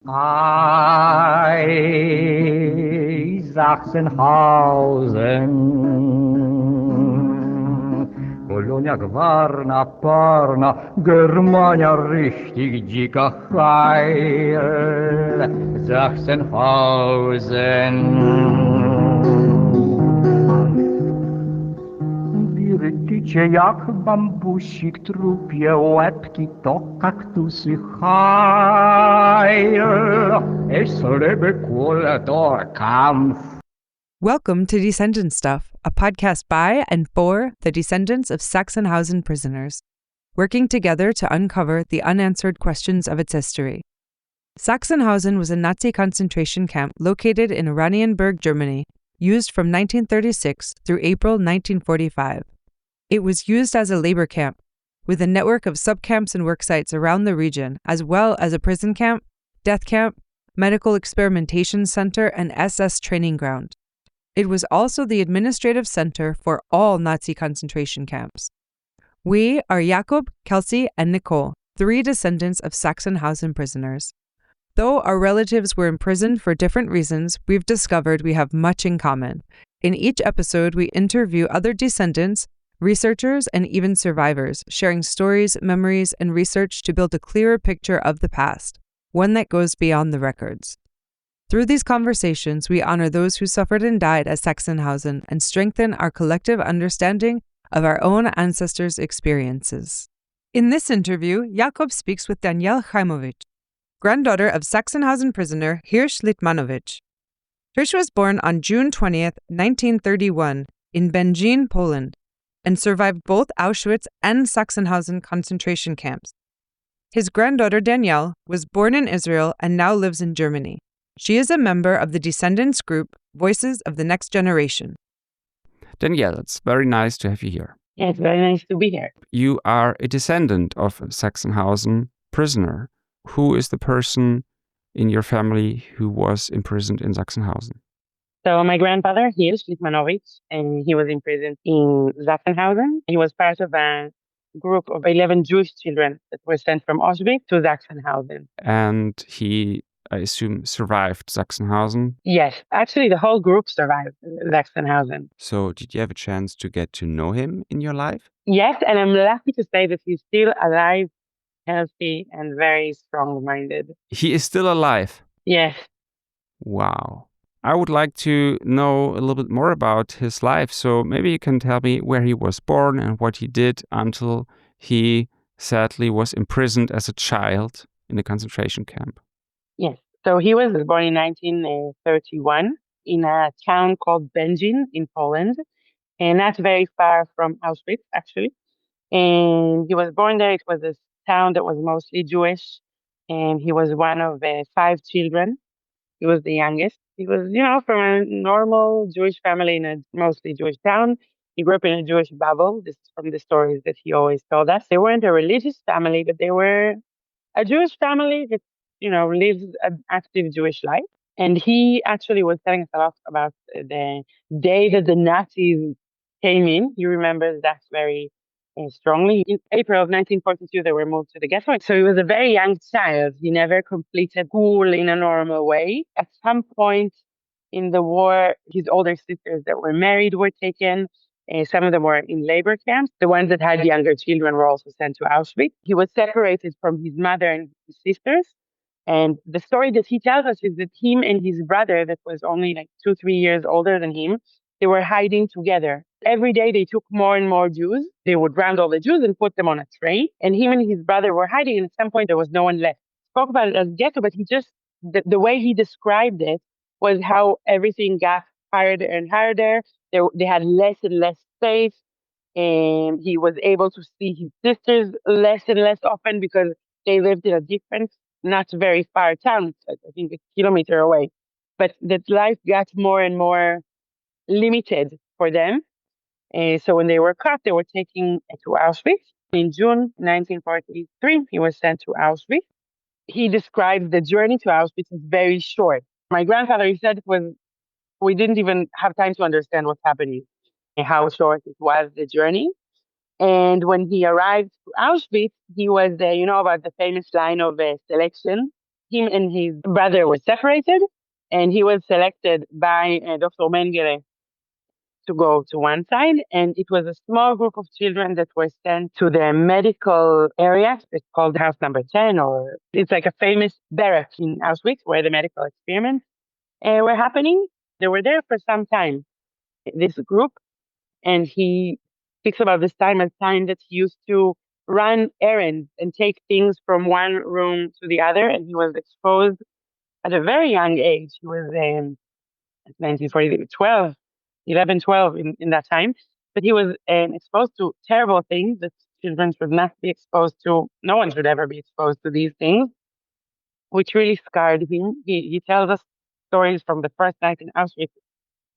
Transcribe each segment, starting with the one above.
Hi, Sachsenhausen. Polonia gwarna, parna, Germania richtig dicker Heil. Sachsenhausen. Wiertycie jak bambusik, trupie łebki to kaktusy heil. Es lebe kule to Kampf. Welcome to Descendant Stuff, a podcast by and for the descendants of Sachsenhausen prisoners, working together to uncover the unanswered questions of its history. Sachsenhausen was a Nazi concentration camp located in Oranienburg, Germany, used from 1936 through April 1945. It was used as a labor camp, with a network of subcamps and worksites around the region, as well as a prison camp, death camp, medical experimentation center, and SS training ground. It was also the administrative center for all Nazi concentration camps. We are Jakob, Kelsey, and Nicole, three descendants of Sachsenhausen prisoners. Though our relatives were imprisoned for different reasons, we've discovered we have much in common. In each episode, we interview other descendants, researchers, and even survivors, sharing stories, memories, and research to build a clearer picture of the past, one that goes beyond the records. Through these conversations, we honor those who suffered and died at Sachsenhausen and strengthen our collective understanding of our own ancestors' experiences. In this interview, Jakob speaks with Danielle, granddaughter of Sachsenhausen prisoner Hirsz Litmanowicz. Hirsz was born on June 20th, 1931, in Będzin, Poland, and survived both Auschwitz and Sachsenhausen concentration camps. His granddaughter Danielle was born in Israel and now lives in Germany. She is a member of the descendants group Voices of the Next Generation. Danielle, it's very nice to have you here. Yeah, it's very nice to be here. You are a descendant of a Sachsenhausen prisoner. Who is the person in your family who was imprisoned in Sachsenhausen? So my grandfather, Hirsz Litmanowicz, and he was imprisoned in Sachsenhausen. He was part of a group of 11 Jewish children that were sent from Auschwitz to Sachsenhausen. And he, I assume, survived Sachsenhausen? Yes, actually the whole group survived Sachsenhausen. So did you have a chance to get to know him in your life? Yes, and I'm lucky to say that he's still alive, healthy, and very strong-minded. He is still alive? Yes. Wow. I would like to know a little bit more about his life. So maybe you can tell me where he was born and what he did until he sadly was imprisoned as a child in a concentration camp. Yes. So he was born in 1931 in a town called Będzin in Poland, and not very far from Auschwitz, actually. And he was born there. It was a town that was mostly Jewish, and he was one of 5 children. He was the youngest. He was, from a normal Jewish family in a mostly Jewish town. He grew up in a Jewish bubble, this from the stories that he always told us. They weren't a religious family, but they were a Jewish family that, lives an active Jewish life. And he actually was telling us a lot about the day that the Nazis came in. He remembers that very strongly. In April of 1942, they were moved to the ghetto. So he was a very young child. He never completed school in a normal way. At some point in the war, his older sisters that were married were taken. Some of them were in labor camps. The ones that had younger children were also sent to Auschwitz. He was separated from his mother and his sisters. And the story that he tells us is that him and his brother, that was only like 2-3 years older than him, they were hiding together. Every day they took more and more Jews. They would round all the Jews and put them on a train. And him and his brother were hiding. And at some point there was no one left. Spoke about it as ghetto, but the way he described it was how everything got harder and harder. They had less and less space. And he was able to see his sisters less and less often because they lived in a different, not very far town, I think a kilometer away. But that life got more and more limited for them. So when they were caught, they were taken to Auschwitz. In June 1943, he was sent to Auschwitz. He describes the journey to Auschwitz as very short. My grandfather, he said, we didn't even have time to understand what's happening and how short it was, the journey. And when he arrived to Auschwitz, he was, about the famous line of selection. him and his brother were separated, and he was selected by Dr. Mengele to go to one side. And it was a small group of children that were sent to the medical area. It's called house number 10, or it's like a famous barrack in Auschwitz where the medical experiments were happening. They were there for some time, this group. And he speaks about this time as time that he used to run errands and take things from one room to the other. And he was exposed at a very young age. He was 1940, 12, 11, 12 in that time. But he was exposed to terrible things that children should not be exposed to. No one should ever be exposed to these things, which really scarred him. He tells us stories from the first night in Auschwitz.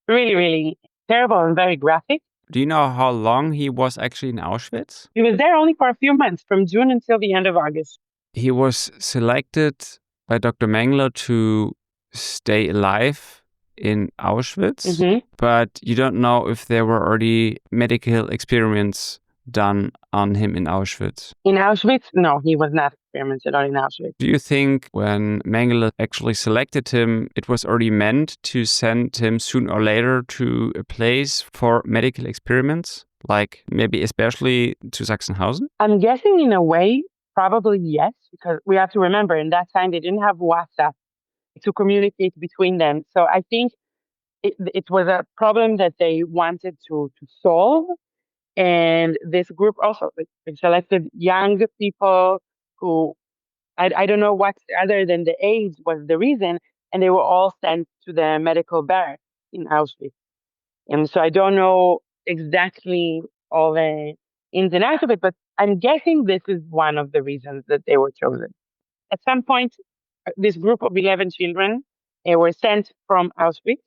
Really, really terrible and very graphic. Do you know how long he was actually in Auschwitz? He was there only for a few months, from June until the end of August. He was selected by Dr. Mengele to stay alive in Auschwitz, but you don't know if there were already medical experiments done on him in Auschwitz. In Auschwitz, no, he was not experimented on in Auschwitz. Do you think when Mengele actually selected him, it was already meant to send him sooner or later to a place for medical experiments, like maybe especially to Sachsenhausen? I'm guessing in a way, probably yes, because we have to remember in that time they didn't have WhatsApp to communicate between them. So I think it was a problem that they wanted to solve. And this group also they selected young people who, I don't know what other than the age was the reason, and they were all sent to the medical barrack in Auschwitz. And so I don't know exactly all the ins and outs of it, but I'm guessing this is one of the reasons that they were chosen. At some point, this group of 11 children were sent from Auschwitz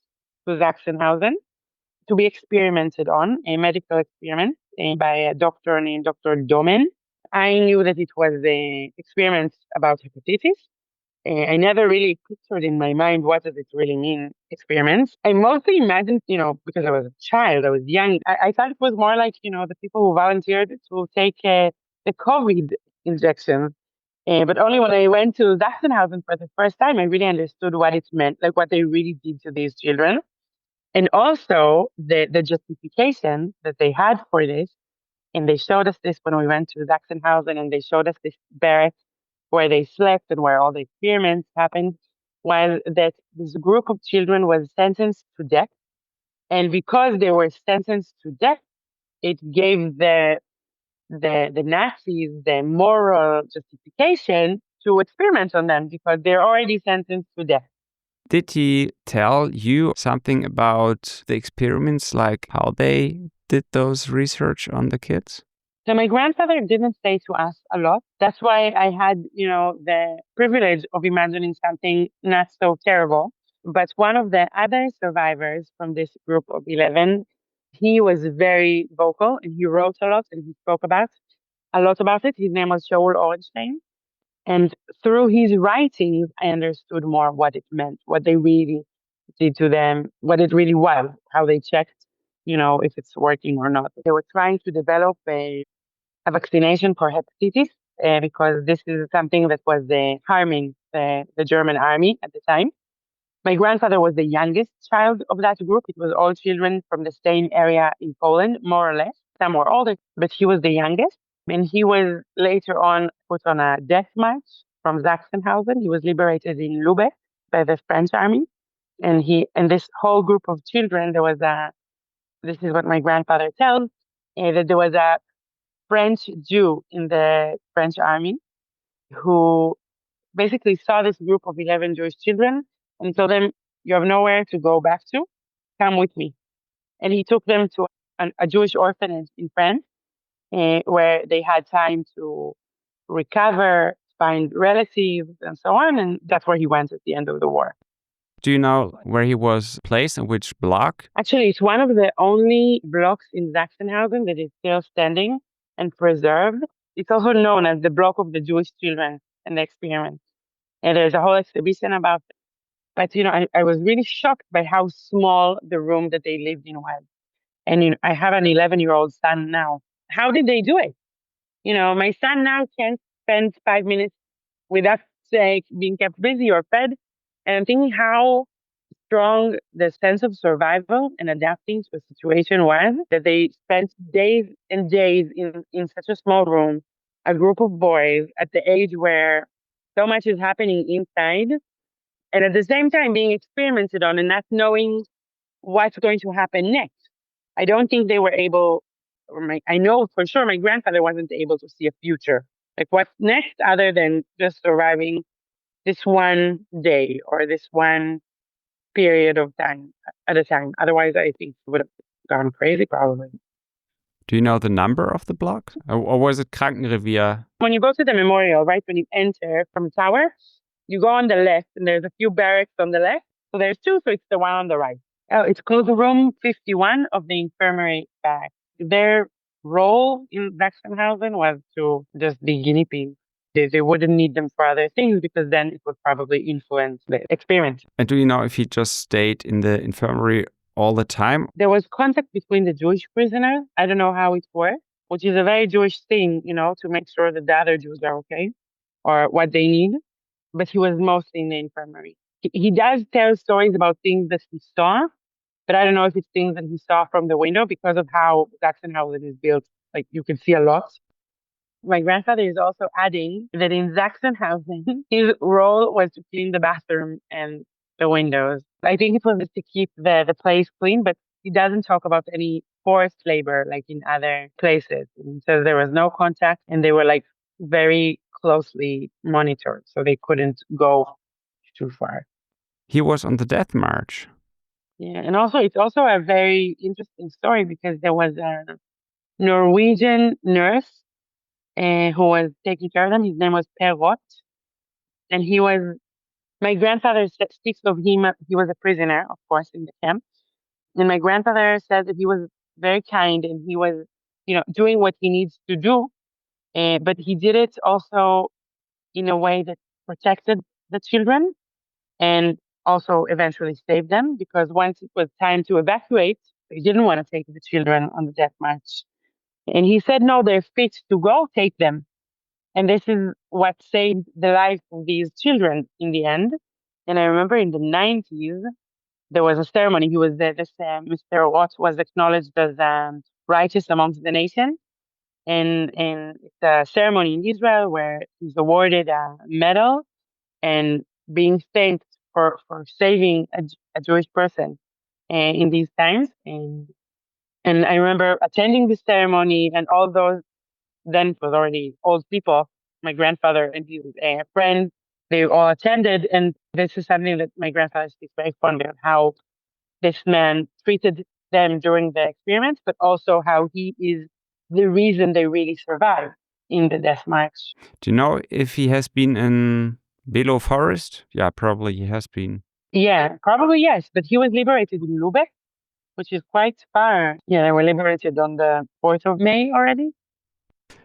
to Sachsenhausen to be experimented on, a medical experiment by a doctor named Dr. Dohmen. I knew that it was experiments about hepatitis. I never really pictured in my mind what does it really mean, experiments. I mostly imagined, because I was a child, I was young, I thought it was more like, the people who volunteered to take the COVID injections. But only when I went to Sachsenhausen for the first time, I really understood what it meant, like what they really did to these children. And also the justification that they had for this. And they showed us this when we went to Sachsenhausen, and they showed us this barrack where they slept and where all the experiments happened, while that this group of children was sentenced to death. And because they were sentenced to death, it gave the Nazis the moral justification to experiment on them because they're already sentenced to death. Did he tell you something about the experiments, like how they did those research on the kids? So my grandfather didn't say to us a lot. That's why I had, the privilege of imagining something not so terrible. But one of the other survivors from this group of 11, he was very vocal and he wrote a lot and he spoke a lot about it. His name was Shaul Orenstein. And through his writings, I understood more what it meant, what they really did to them, what it really was, how they checked, if it's working or not. They were trying to develop a vaccination for hepatitis because this is something that was harming the German army at the time. My grandfather was the youngest child of that group. It was all children from the same area in Poland, more or less. Some were older, but he was the youngest. And he was later on put on a death march from Sachsenhausen. He was liberated in Lubeck by the French army. And this whole group of children, this is what my grandfather tells, that there was a French Jew in the French army who basically saw this group of 11 Jewish children and told them, you have nowhere to go back to, come with me. And he took them to a Jewish orphanage in France, where they had time to recover, find relatives, and so on. And that's where he went at the end of the war. Do you know where he was placed and which block? Actually, it's one of the only blocks in Sachsenhausen that is still standing and preserved. It's also known as the block of the Jewish children and the experiment. And there's a whole exhibition about it. But, I was really shocked by how small the room that they lived in was. And, I have an 11-year-old son now. How did they do it? My son now can't spend 5 minutes with us being kept busy or fed. And I'm thinking how strong the sense of survival and adapting to a situation was, that they spent days and days in such a small room, a group of boys at the age where so much is happening inside, and at the same time being experimented on and not knowing what's going to happen next. I don't think they were able, I know for sure my grandfather wasn't able to see a future. Like what's next other than just surviving this one day or this one period of time at a time. Otherwise, I think he would have gone crazy probably. Do you know the number of the block? Or was it Krankenrevier? When you go to the memorial, right, when you enter from the tower, you go on the left and there's a few barracks on the left. So there's two, so it's the one on the right. Oh, it's called room 51 of the infirmary barrack. Their role in Sachsenhausen was to just be guinea pigs. They wouldn't need them for other things because then it would probably influence the experiment. And do you know if he just stayed in the infirmary all the time? There was contact between the Jewish prisoners. I don't know how it worked, which is a very Jewish thing, to make sure that the other Jews are okay or what they need. But he was mostly in the infirmary. He does tell stories about things that he saw, but I don't know if it's things that he saw from the window because of how Sachsenhausen is built. Like you can see a lot. My grandfather is also adding that in Sachsenhausen, his role was to clean the bathroom and the windows. I think it was just to keep the place clean, but he doesn't talk about any forced labor like in other places. He says there was no contact and they were like very closely monitored, so they couldn't go too far. He was on the death march. Yeah, and also it's also a very interesting story because there was a Norwegian nurse who was taking care of them. His name was Per Roth. And my grandfather speaks of him, he was a prisoner, of course, in the camp. And my grandfather said that he was very kind and he was, doing what he needs to do. But he did it also in a way that protected the children and also eventually saved them, because once it was time to evacuate, they didn't want to take the children on the death march. And he said, no, they're fit to go, take them. And this is what saved the life of these children in the end. And I remember in the 90s, there was a ceremony. Mr. Watts was acknowledged as righteous amongst the nation. And it's a ceremony in Israel where he's awarded a medal and being thanked for saving a Jewish person in these times. And I remember attending the ceremony and all those, then it was already old people, my grandfather and his friends, they all attended. And this is something that my grandfather speaks very fondly of, how this man treated them during the experiment, but also how he is the reason they really survived in the death march. Do you know if he has been in Below Forest? Yeah, probably he has been. Yeah, probably yes. But he was liberated in Lubeck, which is quite far. Yeah, they were liberated on the 4th of May already.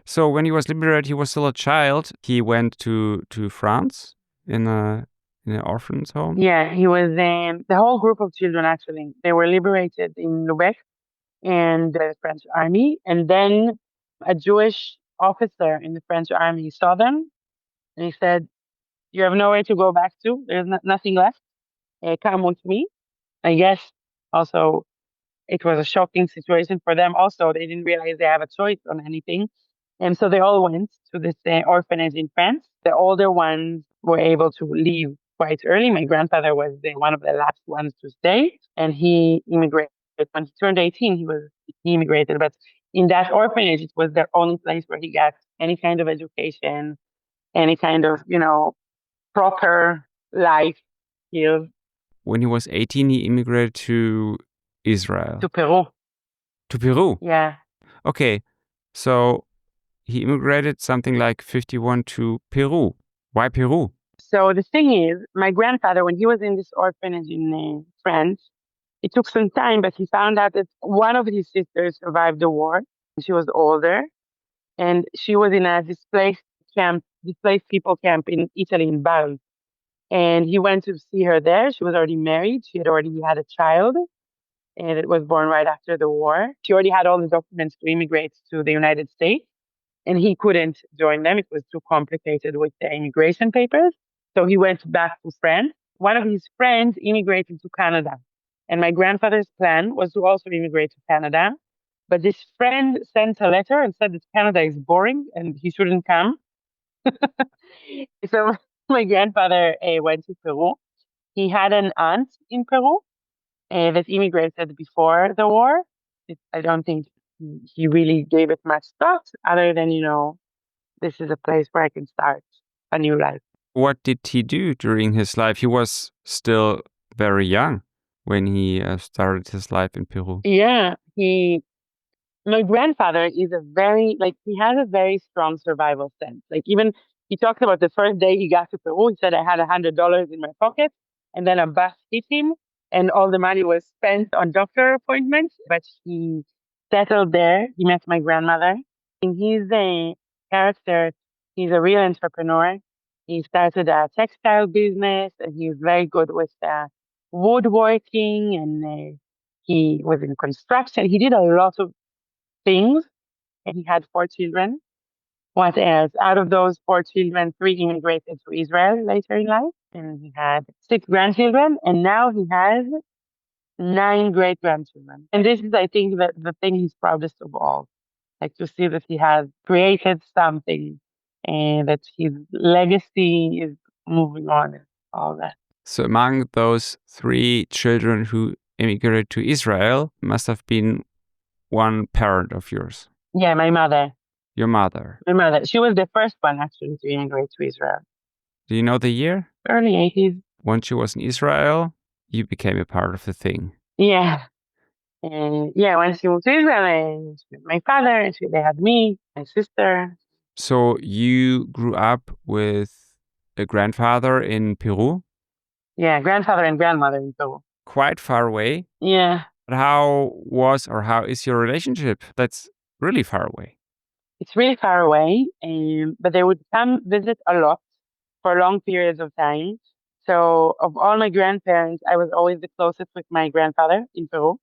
So when he was liberated, he was still a child. He went to France in an orphan's home. Yeah, he was the whole group of children, actually. They were liberated in Lubeck and the French army. And then a Jewish officer in the French army saw them and he said, you have nowhere to go back to. There's nothing left. Come with me. I guess also it was a shocking situation for them. Also, they didn't realize they have a choice on anything. And so they all went to this orphanage in France. The older ones were able to leave quite early. My grandfather was one of the last ones to stay, and he immigrated. When he turned 18, he immigrated. But in that orphanage, it was the only place where he got any kind of education, any kind of, proper life skills. When he was 18, he immigrated to Israel. To Peru. To Peru? Yeah. Okay, so he immigrated something like 51 to Peru. Why Peru? So the thing is, my grandfather, when he was in this orphanage in France, it took some time, but he found out that one of his sisters survived the war. She was older, and she was in a displaced people camp in Italy, in Bari. And he went to see her there. She was already married. She had already had a child, and it was born right after the war. She already had all the documents to immigrate to the United States, and he couldn't join them. It was too complicated with the immigration papers. So he went back to France. One of his friends immigrated to Canada. And my grandfather's plan was to also immigrate to Canada. But this friend sent a letter and said that Canada is boring and he shouldn't come. So my grandfather went to Peru. He had an aunt in Peru that immigrated before the war. I don't think he really gave it much thought other than, this is a place where I can start a new life. What did he do during his life? He was still very young when he started his life in Peru. Yeah, my grandfather is he has a very strong survival sense. Like, even he talked about the first day he got to Peru. He said, I had $100 in my pocket, and then a bus hit him, and all the money was spent on doctor appointments. But he settled there. He met my grandmother. And he's a character. He's a real entrepreneur. He started a textile business, and he's very good with woodworking, and he was in construction. He did a lot of things, and he had 4 children. What else? Out of those 4 children, 3 immigrated to Israel later in life, and he had 6 grandchildren, and now he has 9 great grandchildren. And this is, I think, the thing he's proudest of all, like to see that he has created something and that his legacy is moving on and all that. So among those 3 children who immigrated to Israel must have been one parent of yours. Yeah, my mother. Your mother. My mother. She was the first one actually to immigrate to Israel. Do you know the year? Early 80s. Once she was in Israel, you became a part of the thing. Yeah. And yeah, when she moved to Israel, and she met my father, and they had me, my sister. So you grew up with a grandfather in Peru? Yeah, grandfather and grandmother in Peru. Quite far away? Yeah. But how is your relationship? That's really far away. It's really far away, but they would come visit a lot for long periods of time. So of all my grandparents, I was always the closest with my grandfather in Peru.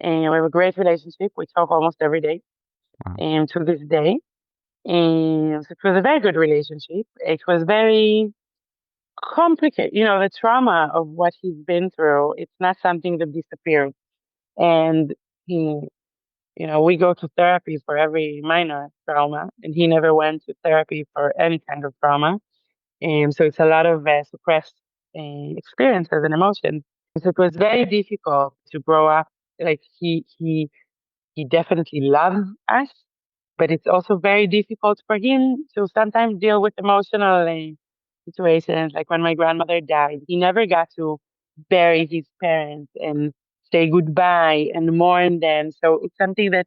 And we have a great relationship. We talk almost every day, Wow. to this day. And so it was a very good relationship. It was very complicated. The trauma of what he's been through, it's not something that disappears. And he, we go to therapy for every minor trauma, and he never went to therapy for any kind of trauma. And so it's a lot of suppressed experiences and emotions. So it was very difficult to grow up. Like, he definitely loves us, but it's also very difficult for him to sometimes deal with emotional situations. Like when my grandmother died, he never got to bury his parents and say goodbye and mourn them. So it's something that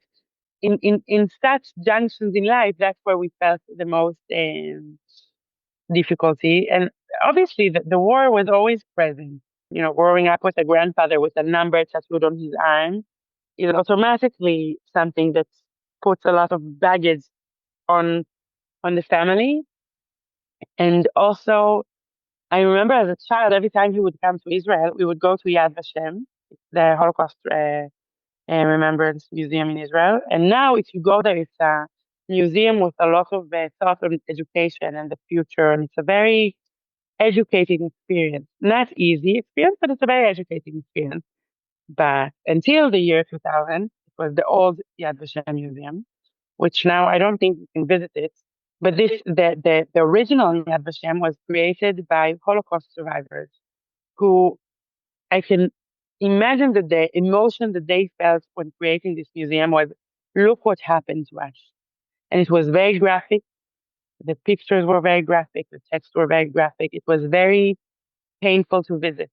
in such junctions in life, that's where we felt the most difficulty. And obviously the war was always present. Growing up with a grandfather with a number tattooed on his arm is automatically something that puts a lot of baggage on the family. And also, I remember as a child, every time he would come to Israel, we would go to Yad Vashem, the Holocaust Remembrance Museum in Israel. And now, if you go there, it's a museum with a lot of thought on education and the future, and it's a very educating experience. Not easy experience, but it's a very educating experience. But until the year 2000, it was the old Yad Vashem Museum, which now I don't think you can visit it. But the original Yad Vashem was created by Holocaust survivors who, I can imagine that the emotion that they felt when creating this museum was, look what happened to us. And it was very graphic. The pictures were very graphic. The texts were very graphic. It was very painful to visit.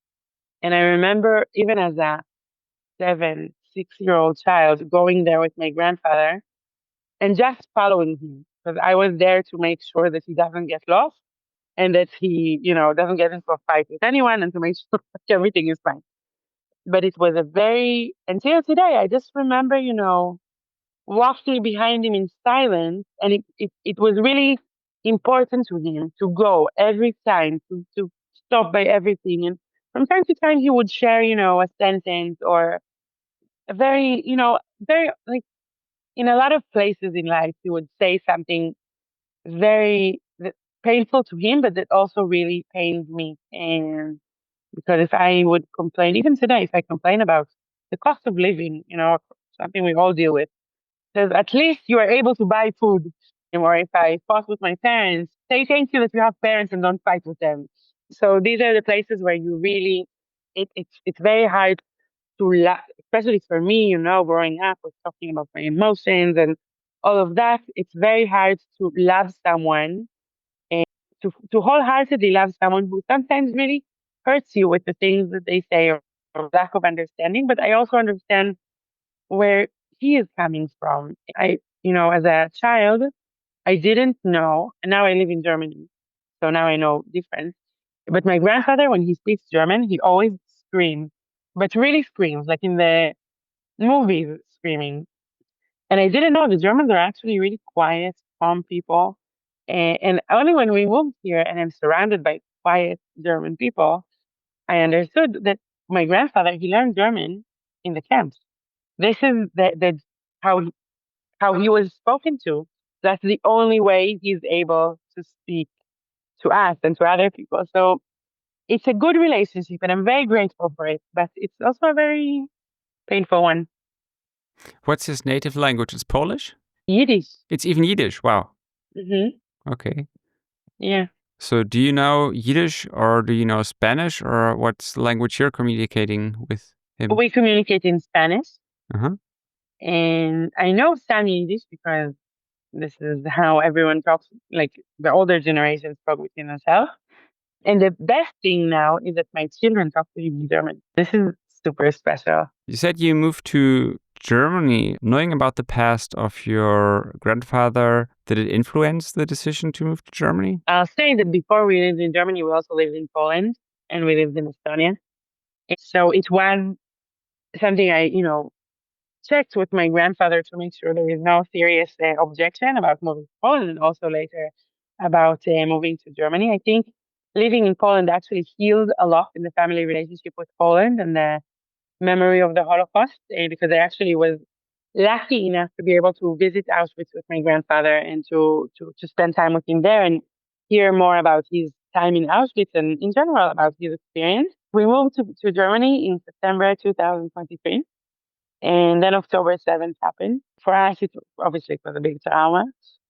And I remember, even as a 6-year-old child, going there with my grandfather and just following him, because I was there to make sure that he doesn't get lost and that he, doesn't get into a fight with anyone, and to make sure that everything is fine. But it was until today, I just remember, walking behind him in silence. And it was really important to him to go every time, to stop by everything. And from time to time, he would share, a sentence or a very, very, like, in a lot of places in life, he would say something very painful to him, but that also really pained me. And because if I would complain, even today, if I complain about the cost of living, something we all deal with, says at least you are able to buy food. Or if I fought with my parents, say thank you that you have parents and don't fight with them. So these are the places where you really, it's very hard to laugh, especially for me, growing up with talking about my emotions and all of that. It's very hard to love someone and to wholeheartedly love someone who sometimes really hurts you with the things that they say or lack of understanding. But I also understand where he is coming from. As a child, I didn't know, and now I live in Germany, so now I know difference. But my grandfather, when he speaks German, he always screams, but really screams, like in the movies, screaming. And I didn't know the Germans are actually really quiet, calm people. And only when we moved here and I'm surrounded by quiet German people, I understood that my grandfather, he learned German in the camps. This is how he was spoken to. That's the only way he's able to speak to us and to other people. So it's a good relationship, and I'm very grateful for it. But it's also a very painful one. What's his native language? It's Polish? Yiddish. It's even Yiddish. Wow. Mm-hmm. Okay. Yeah. So do you know Yiddish or do you know Spanish, or what's the language you're communicating with him? We communicate in Spanish. Uh-huh. And I know some Yiddish because this is how everyone talks, like the older generation spoke within themselves. And the best thing now is that my children talk to him in German. This is super special. You said you moved to Germany. Knowing about the past of your grandfather, did it influence the decision to move to Germany? I'll say that before we lived in Germany, we also lived in Poland and we lived in Estonia. And so it was something I, checked with my grandfather to make sure there is no serious objection about moving to Poland, and also later about moving to Germany. I think living in Poland actually healed a lot in the family relationship with Poland and the memory of the Holocaust, because I actually was lucky enough to be able to visit Auschwitz with my grandfather and to spend time with him there and hear more about his time in Auschwitz and in general about his experience. We moved to Germany in September 2023. And then October 7th happened. For us, it was a big trauma.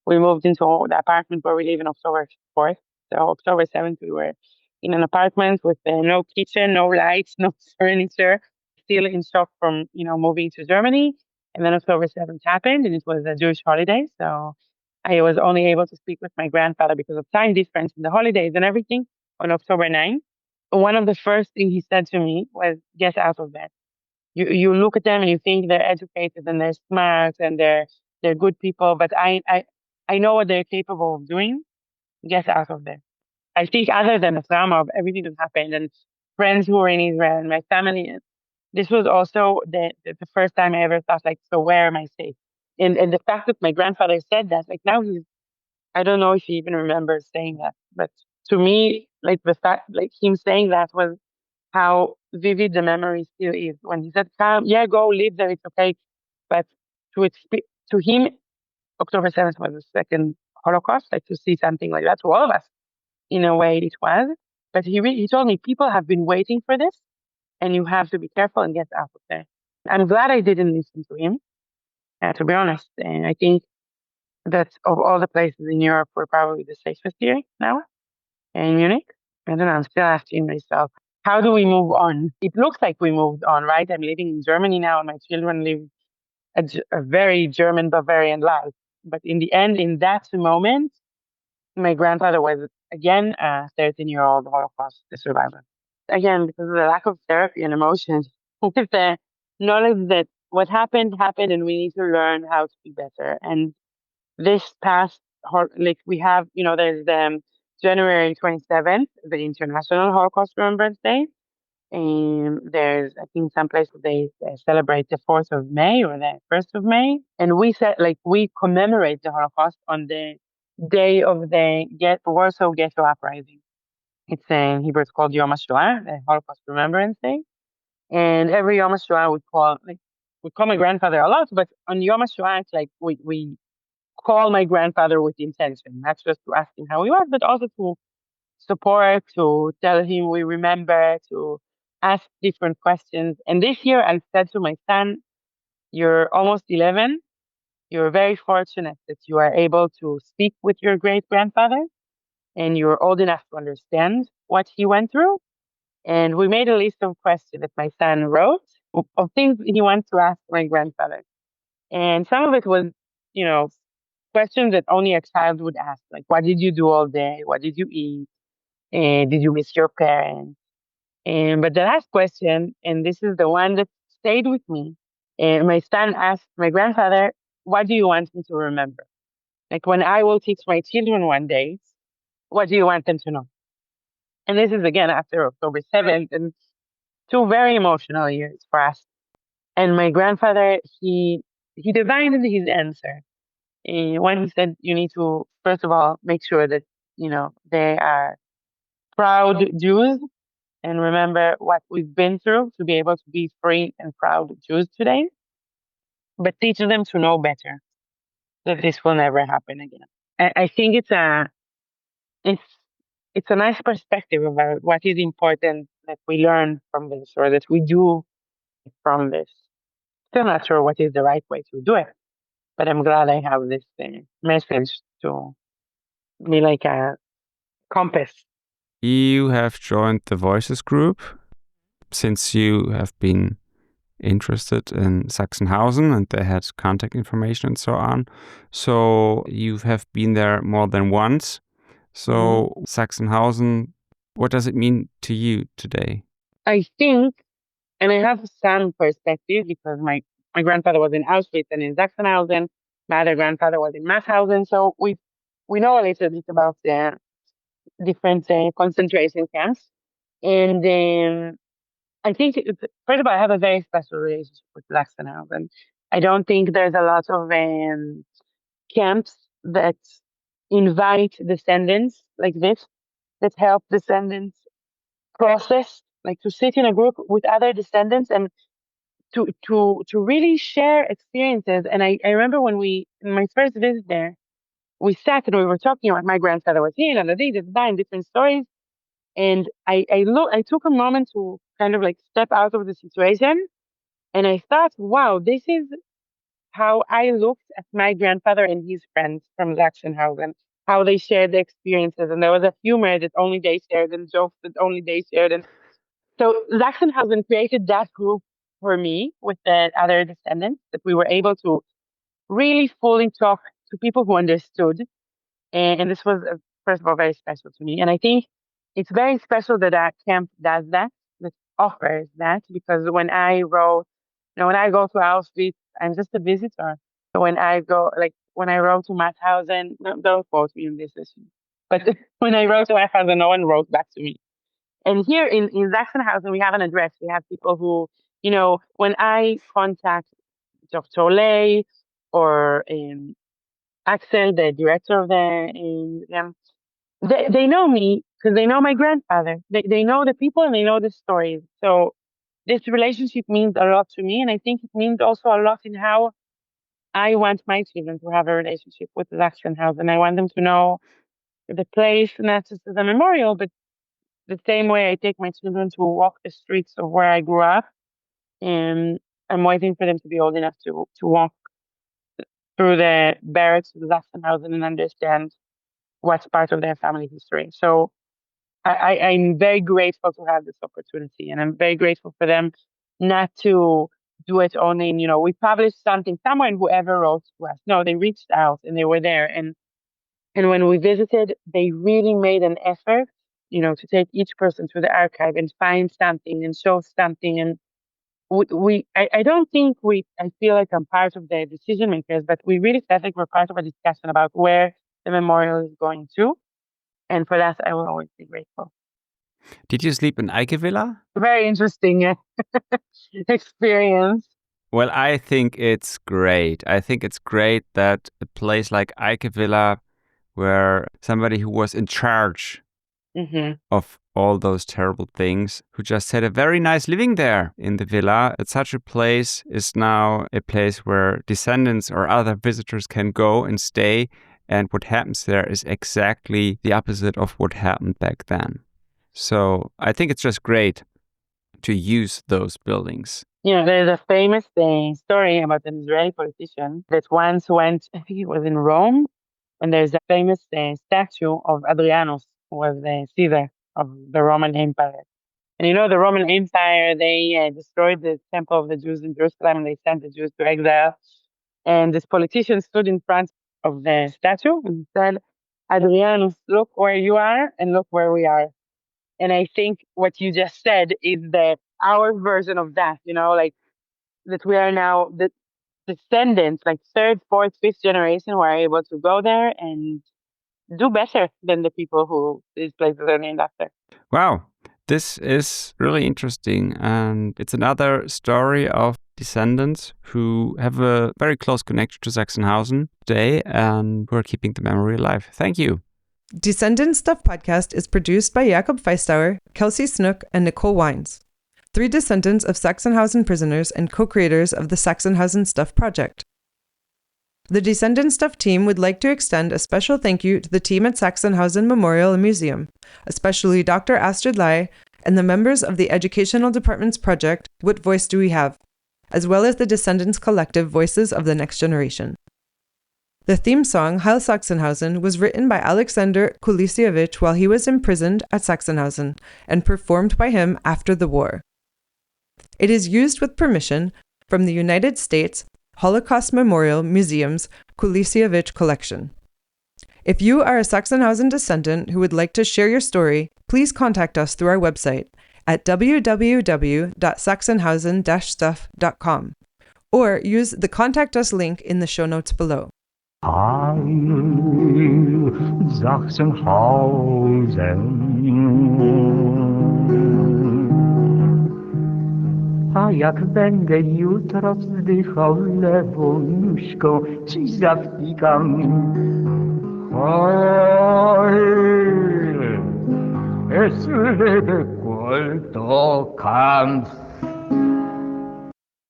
We moved into the apartment where we live in October 4th. So October 7th, we were in an apartment with no kitchen, no lights, no furniture, still in shock from, moving to Germany. And then October 7th happened, and it was a Jewish holiday. So I was only able to speak with my grandfather because of time difference in the holidays and everything on October 9th. One of the first things he said to me was, "Get out of bed." You look at them and you think they're educated and they're smart and they're good people, but I know what they're capable of doing. Get out of there. I think other than the trauma of everything that happened and friends who were in Israel and my family, this was also the first time I ever thought, like, so where am I safe? And the fact that my grandfather said that, like, now I don't know if he even remembers saying that, but to me, like, the fact, like, him saying that was how vivid the memory still is. When he said, "Come, yeah, go live there, it's okay." But to him, October 7th was the second Holocaust. Like, to see something like that, to all of us, in a way, it was. But he told me, people have been waiting for this, and you have to be careful and get out of there. I'm glad I didn't listen to him, to be honest. And I think that of all the places in Europe, we're probably the safest here now, in Munich. I don't know, I'm still asking myself, how do we move on? It looks like we moved on, right? I'm living in Germany now, and my children live a very German Bavarian life. But in the end, in that moment, my grandfather was, again, a 13-year-old Holocaust survivor. Again, because of the lack of therapy and emotion, with the knowledge that what happened, happened, and we need to learn how to be better. And this past, like, we have, there's the January 27th, the International Holocaust Remembrance Day. And there's, I think, some places they celebrate the 4th of May or the 1st of May. And we commemorate the Holocaust on the day of the Warsaw Ghetto Uprising. It's in Hebrew, it's called Yom HaShoah, the Holocaust Remembrance Day. And every Yom HaShoah we call my grandfather a lot, but on Yom HaShoah, it's like we call my grandfather with intention, not just to ask him how he was, but also to support, to tell him we remember, to ask different questions. And this year I said to my son, you're almost 11. You're very fortunate that you are able to speak with your great grandfather and you're old enough to understand what he went through. And we made a list of questions that my son wrote of things he wants to ask my grandfather. And some of it was, questions that only a child would ask, like, what did you do all day? What did you eat? And did you miss your parents? But the last question, and this is the one that stayed with me, and my son asked my grandfather, what do you want him to remember? Like when I will teach my children one day, what do you want them to know? And this is again after October 7th, and 2 very emotional years for us. And my grandfather, he divined his answer. When he said, you need to, first of all, make sure that, they are proud Jews and remember what we've been through to be able to be free and proud Jews today, but teach them to know better that this will never happen again. I think it's a nice perspective about what is important that we learn from this or that we do from this. Still not sure what is the right way to do it, but I'm glad I have this message to be like a compass. You have joined the Voices group since you have been interested in Sachsenhausen and they had contact information and so on. So you have been there more than once. So Sachsenhausen, what does it mean to you today? I think, and I have some perspective because my grandfather was in Auschwitz and in Sachsenhausen. My other grandfather was in Mauthausen. So we know a little bit about the different concentration camps. And I think, first of all, I have a very special relationship with Sachsenhausen. I don't think there's a lot of camps that invite descendants like this, that help descendants process, like to sit in a group with other descendants and to really share experiences. And I remember when in my first visit there, we sat and we were talking about my grandfather was here and different stories. And I took a moment to kind of like step out of the situation. And I thought, wow, this is how I looked at my grandfather and his friends from Sachsenhausen, how they shared their experiences. And there was a humor that only they shared and jokes that only they shared. And so Sachsenhausen created that group for me with the other descendants that we were able to really fully talk to people who understood. And this was, first of all, very special to me. And I think it's very special that that camp does that offers that, because when I wrote, when I go to Auschwitz, I'm just a visitor. So when I wrote to Mauthausen, don't quote me on this issue, but when I wrote to Mauthausen, no one wrote back to me. And here in Sachsenhausen, we have an address. We have people who, when I contact Dr. Lay or Axel, the director of they know me because they know my grandfather. They know the people and they know the stories. So this relationship means a lot to me. And I think it means also a lot in how I want my children to have a relationship with Sachsenhausen. I want them to know the place, not just as a memorial, but the same way I take my children to walk the streets of where I grew up. And I'm waiting for them to be old enough to walk through the barracks of Sachsenhausen and understand what's part of their family history. So I'm very grateful to have this opportunity, and I'm very grateful for them not to do it only in, we published something somewhere and whoever wrote to us. No, they reached out and they were there. And when we visited, they really made an effort, to take each person to the archive and find something and show something. And I don't think I feel like I'm part of the decision makers, but we really felt like we're part of a discussion about where the memorial is going to. And for that, I will always be grateful. Did you sleep in Eikevilla? Very interesting experience. Well, I think it's great. I think it's great that a place like Eikevilla, where somebody who was in charge of all those terrible things, who just had a very nice living there in the villa. At such a place is now a place where descendants or other visitors can go and stay. And what happens there is exactly the opposite of what happened back then. So I think it's just great to use those buildings. There's a famous story about an Israeli politician that once went, I think it was in Rome, and there's a famous statue of Adrianus, who was the Caesar of the Roman Empire. And the Roman Empire, they destroyed the temple of the Jews in Jerusalem, and they sent the Jews to exile. And this politician stood in front of the statue and said, Adrianus, look where you are and look where we are. And I think what you just said is our version of that, that we are now the descendants, like third, fourth, fifth generation, who are able to go there and do better than the people who these places are named after. Wow, this is really interesting. And it's another story of descendants who have a very close connection to Sachsenhausen today and who are keeping the memory alive. Thank you. Descendant Stuff podcast is produced by Jakob Feistauer, Kelsey Snook, and Nicole Wines, 3 descendants of Sachsenhausen prisoners and co-creators of the Sachsenhausen Stuff project. The Descendant Stuff team would like to extend a special thank you to the team at Sachsenhausen Memorial and Museum, especially Dr. Astrid Lai and the members of the Educational Department's project, What Voice Do We Have?, as well as the Descendants Collective Voices of the Next Generation. The theme song, Heil Sachsenhausen, was written by Alexander Kulisiewicz while he was imprisoned at Sachsenhausen and performed by him after the war. It is used with permission from the United States Holocaust Memorial Museum's Kulisiewicz collection. If you are a Sachsenhausen descendant who would like to share your story, please contact us through our website at www.sachsenhausen-stuff.com or use the Contact Us link in the show notes below. Heil Sachsenhausen. A jak będę jutro wzdychał lewą nóżką, ci zawtikam. Heil, es lebe Gold, o Kampf.